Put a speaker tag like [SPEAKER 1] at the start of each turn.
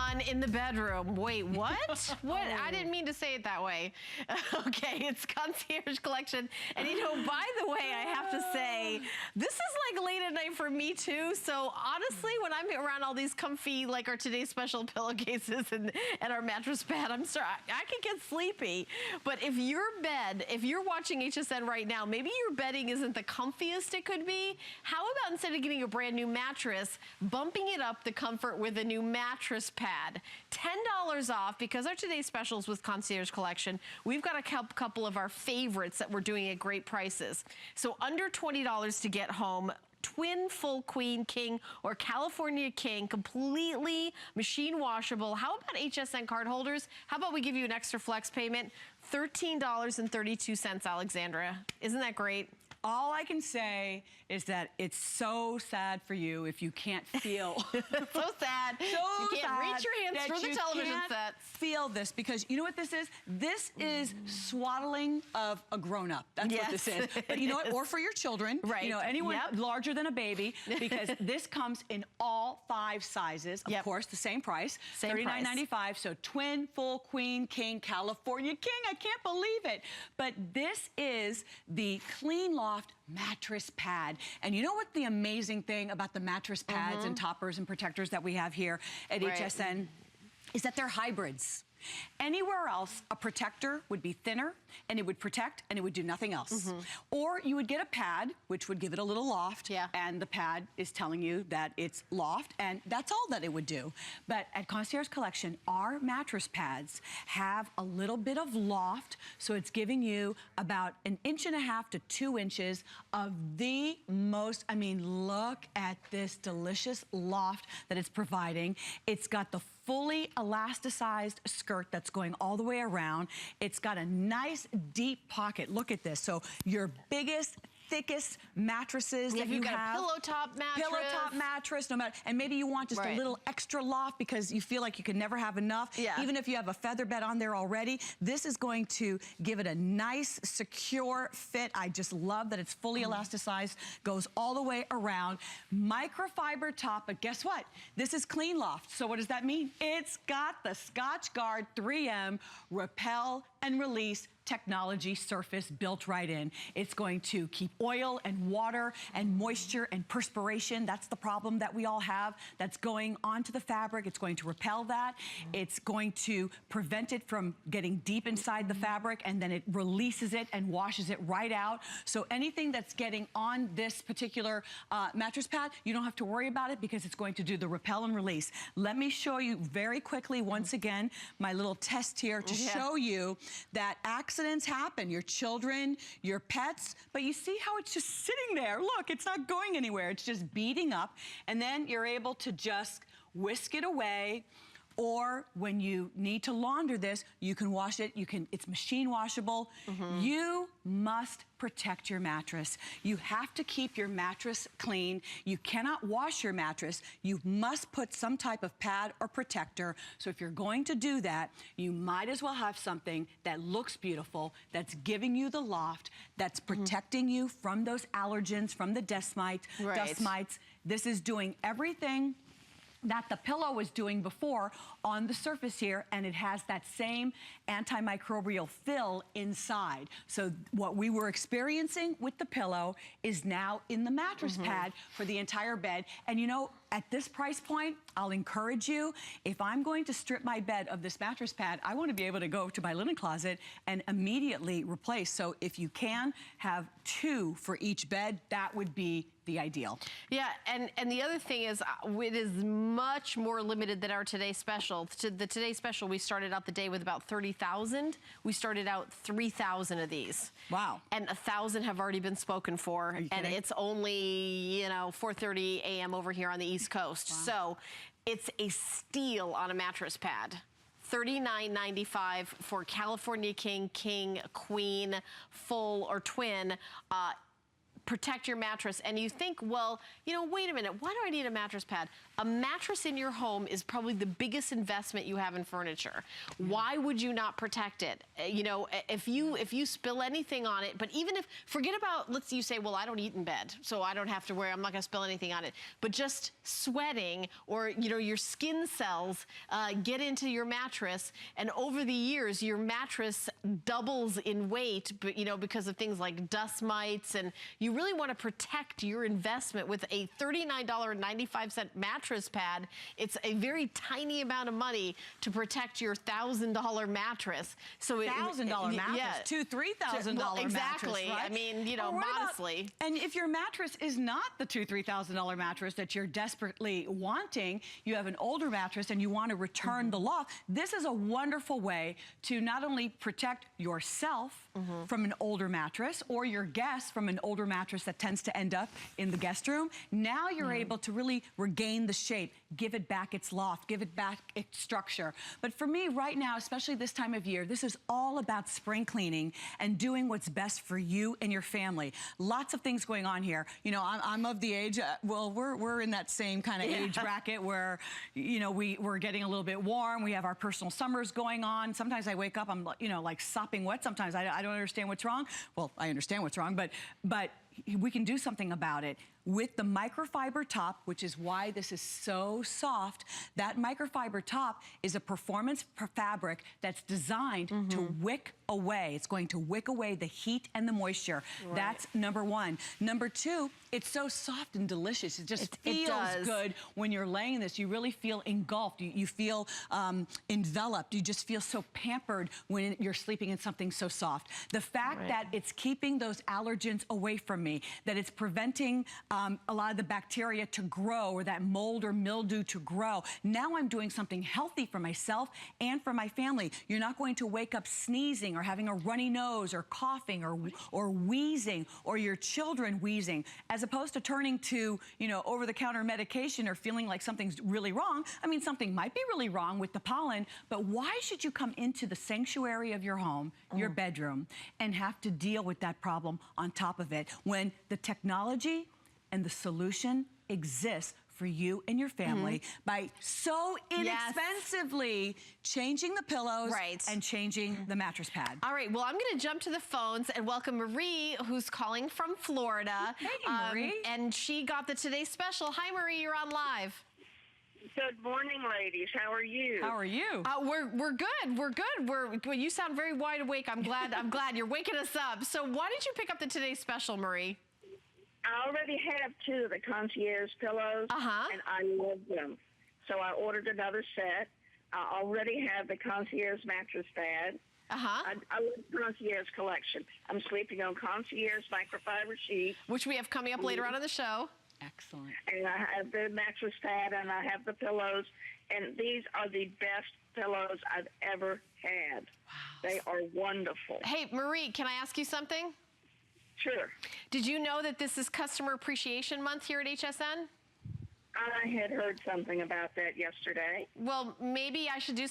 [SPEAKER 1] on in the bedroom. Wait, what? What? I didn't mean to say it that way. Okay, it's Concierge Collection. And you know, by the way, I have to say, this is like late at night for me too. So honestly, when I'm around all these comfy, like our today's special pillowcases and our mattress pad, I'm sorry, I can get sleepy. But if your bed, if you're watching HSN right now, maybe your bedding isn't the comfiest it could be. How about instead of getting a brand new mattress, bumping it up the comfort with a new mattress pad? $10 off, because our today's specials with Concierge Collection, we've got a couple of our favorites that we're doing at great prices. So under $20 to get home, twin full queen, king, or California king, completely machine washable. How about HSN card holders? How about we give you an extra flex payment? $13.32, Alexandra. Isn't that great?
[SPEAKER 2] All I can say is that it's so sad for you if you can't feel.
[SPEAKER 1] So sad. You can't reach your hands through the television sets.
[SPEAKER 2] Feel this, because you know what this is? This is swaddling of a grown-up. That's what this is. But you know what? Or for your children.
[SPEAKER 1] Right.
[SPEAKER 2] You know, anyone larger than a baby, because this comes in all 5 sizes. Of course, the same price. $39.95. So twin, full, queen, king, California king. I can't believe it. But this is the Clean Loft mattress pad. And you know what the amazing thing about the mattress pads and toppers and protectors that we have here at HSN is that they're hybrids. Anywhere else, a protector would be thinner and it would protect and it would do nothing else. Or you would get a pad, which would give it a little loft, and the pad is telling you that it's loft, and that's all that it would do. But at Concierge Collection, our mattress pads have a little bit of loft, so it's giving you about 1.5 to 2 inches of the most, I mean, look at this delicious loft that it's providing. It's got the fully elasticized skirt that's going all the way around. It's got a nice deep pocket. Look at this. So your biggest, thickest mattresses that you have.
[SPEAKER 1] Got a pillow top mattress.
[SPEAKER 2] No matter, and maybe you want just a little extra loft because you feel like you can never have enough. Even if you have a feather bed on there already, this is going to give it a nice, secure fit. I just love that it's fully elasticized, goes all the way around. Microfiber top, but guess what? This is Clean Loft. So what does that mean? It's got the Scotchgard 3M repel and release technology surface built right in. It's going to keep oil and water and moisture and perspiration. That's the problem that we all have that's going onto the fabric. It's going to repel that. It's going to prevent it from getting deep inside the fabric, and then it releases it and washes it right out. So anything that's getting on this particular mattress pad, you don't have to worry about it because it's going to do the repel and release. Let me show you very quickly once again my little test here to show you that accidents happen, your children, your pets, but you see how it's just sitting there. Look, it's not going anywhere. It's just beating up, and then you're able to just whisk it away. Or when you need to launder this, you can wash it. It's machine washable. You must protect your mattress. You have to keep your mattress clean. You cannot wash your mattress. You must put some type of pad or protector. So if you're going to do that, you might as well have something that looks beautiful, that's giving you the loft, that's protecting you from those allergens, from the dust mites. This is doing everything that the pillow was doing before on the surface here, and it has that same antimicrobial fill inside. So what we were experiencing with the pillow is now in the mattress pad for the entire bed. And you know, at this price point, I'll encourage you, if I'm going to strip my bed of this mattress pad, I want to be able to go to my linen closet and immediately replace. So if you can have 2 for each bed, that would be the ideal.
[SPEAKER 1] Yeah, and the other thing is, it is much more limited than our Today Special. The Today Special, we started out the day with about 30,000. We started out 3,000 of these.
[SPEAKER 2] Wow.
[SPEAKER 1] And 1,000 have already been spoken for. And it's only, you know, 4:30 a.m. over here on the East Coast. So it's a steal on a mattress pad. $39.95 for California King, King, Queen, full, or twin. protect your mattress, and you think, well, you know, wait a minute, why do I need a mattress pad? A mattress in your home is probably the biggest investment you have in furniture. Why would you not protect it? You know, if you spill anything on it, but even if, forget about, let's say you say, well, I don't eat in bed, so I don't have to worry, I'm not gonna spill anything on it. But just sweating, or, you know, your skin cells get into your mattress, and over the years, your mattress doubles in weight, but, you know, because of things like dust mites, and you really wanna protect your investment with a $39.95 mattress pad. It's a very tiny amount of money to protect your $1,000 mattress. So
[SPEAKER 2] $1,000 mattress,
[SPEAKER 1] yeah.
[SPEAKER 2] $2,000-$3,000
[SPEAKER 1] well, exactly.
[SPEAKER 2] mattress, right?
[SPEAKER 1] I mean, you know, modestly.
[SPEAKER 2] And if your mattress is not the $2,000-$3,000 mattress that you're desperately wanting, you have an older mattress and you want to return the loft, this is a wonderful way to not only protect yourself from an older mattress, or your guests from an older mattress that tends to end up in the guest room. Now you're able to really regain the shape, give it back its loft, give it back its structure. But for me right now, especially this time of year, this is all about spring cleaning and doing what's best for you and your family. Lots of things going on here. You know, I'm of the age, well, we're in that same kind of age bracket where, you know, we're getting a little bit warm. We have our personal summers going on. Sometimes I wake up, I'm, you know, like sopping wet. Sometimes I don't understand what's wrong. Well, I understand what's wrong, but we can do something about it with the microfiber top, which is why this is so soft. That microfiber top is a performance fabric that's designed to wick away. It's going to wick away the heat and the moisture. Right. That's number one. Number two, it's so soft and delicious. It just feels good when you're laying this. You really feel engulfed. You feel enveloped. You just feel so pampered when you're sleeping in something so soft. The fact that it's keeping those allergens away from me, that it's preventing a lot of the bacteria to grow, or that mold or mildew to grow. Now I'm doing something healthy for myself and for my family. You're not going to wake up sneezing or having a runny nose or coughing or wheezing, or your children wheezing, as opposed to turning to, you know, over-the-counter medication or feeling like something's really wrong. I mean, something might be really wrong with the pollen, but why should you come into the sanctuary of your home, your bedroom, and have to deal with that problem on top of it, when the technology and the solution exists for you and your family by so inexpensively changing the pillows and changing the mattress pad.
[SPEAKER 1] All right, well, I'm going to jump to the phones and welcome Marie, who's calling from Florida.
[SPEAKER 2] Hey, Marie.
[SPEAKER 1] And she got the Today Special. Hi, Marie, you're on live.
[SPEAKER 3] Good morning, ladies. How are you?
[SPEAKER 2] How are you?
[SPEAKER 1] We're good. We're good. You sound very wide awake. I'm glad you're waking us up. So why did you pick up the Today Special, Marie?
[SPEAKER 3] I already have two of the Concierge pillows, and I love them. So I ordered another set. I already have the Concierge mattress pad. I love the Concierge collection. I'm sleeping on Concierge microfiber sheets,
[SPEAKER 1] which we have coming up later on in the show.
[SPEAKER 2] Excellent.
[SPEAKER 3] And I have the mattress pad, and I have the pillows, and these are the best pillows I've ever had. Wow. They are wonderful.
[SPEAKER 1] Hey, Marie, can I ask you something?
[SPEAKER 3] Sure.
[SPEAKER 1] Did you know that this is Customer Appreciation Month here at HSN?
[SPEAKER 3] I had heard something about that yesterday.
[SPEAKER 1] Well, maybe I should do something.